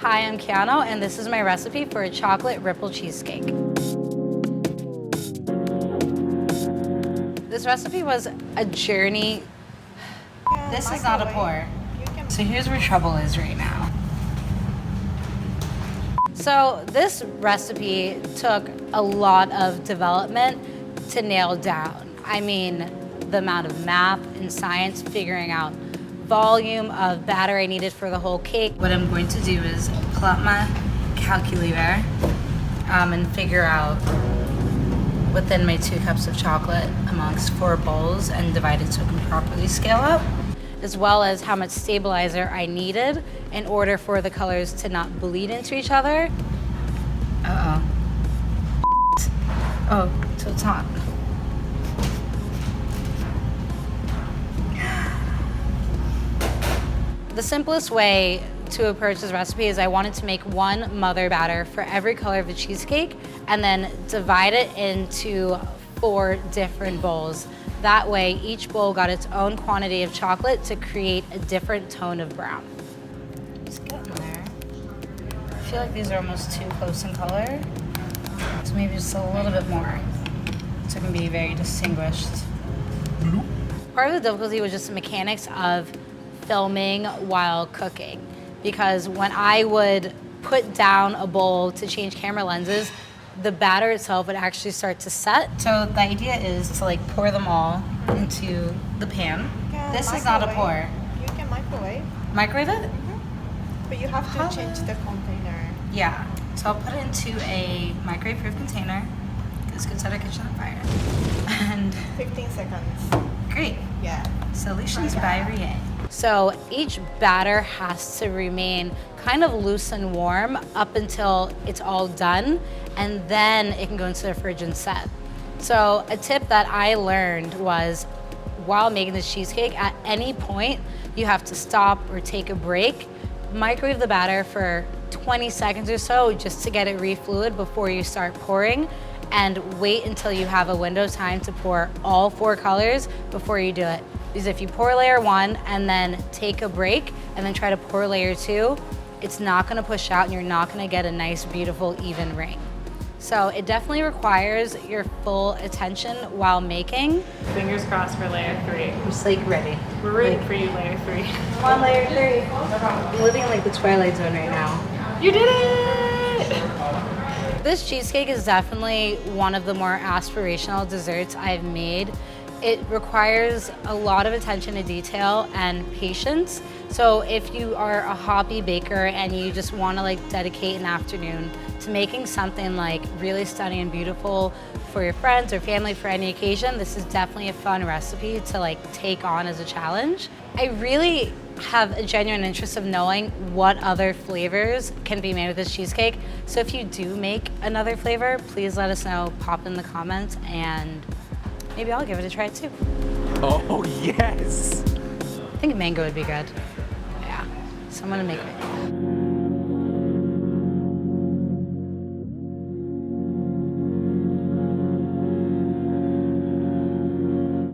Hi, I'm Kiano, and this is my recipe for a chocolate ripple cheesecake. This recipe was a journey. This is not a pour. So here's where trouble is right now. So this recipe took a lot of development to nail down. I mean, the amount of math and science, figuring out volume of batter I needed for the whole cake. What I'm going to do is pull out my calculator and figure out within my 2 cups of chocolate amongst 4 bowls and divide it so it can properly scale up, as well as how much stabilizer I needed in order for the colors to not bleed into each other. Uh-oh. Oh, so it's hot. The simplest way to approach this recipe is I wanted to make one mother batter for every color of the cheesecake and then divide it into 4 different bowls. That way, each bowl got its own quantity of chocolate to create a different tone of brown. Just get in there. I feel like these are almost too close in color, so maybe just a little bit more so it can be very distinguished. Part of the difficulty was just the mechanics of filming while cooking, because when I would put down a bowl to change camera lenses, the batter itself would actually start to set. So the idea is to like pour them all into the pan. This is not a pour. You can microwave. Microwave it? But you have to change the container. Yeah. So I'll put it into a microwave-proof container. This could set our kitchen on fire. And 15 seconds. great. Yeah. Solutions by Rie. So each batter has to remain kind of loose and warm up until it's all done, and then it can go into the fridge and set. So a tip that I learned was, while making this cheesecake, at any point you have to stop or take a break, microwave the batter for 20 seconds or so just to get it refluid before you start pouring, and wait until you have a window of time to pour all 4 colors before you do it. Because if you pour layer 1 and then take a break and then try to pour layer 2, it's not gonna push out and you're not gonna get a nice, beautiful, even ring. So it definitely requires your full attention while making. Fingers crossed for layer 3. I'm just like ready. We're rooting for you, layer 3. Come on, layer 3. I'm living in like the Twilight Zone right now. You did it! This cheesecake is definitely one of the more aspirational desserts I've made. It requires a lot of attention to detail and patience. So if you are a hobby baker and you just want to like dedicate an afternoon to making something like really stunning and beautiful for your friends or family for any occasion, this is definitely a fun recipe to like take on as a challenge. I really have a genuine interest of knowing what other flavors can be made with this cheesecake. So if you do make another flavor, please let us know, pop in the comments, and maybe I'll give it a try too. Oh, yes! I think mango would be good. Yeah, so I'm gonna make it.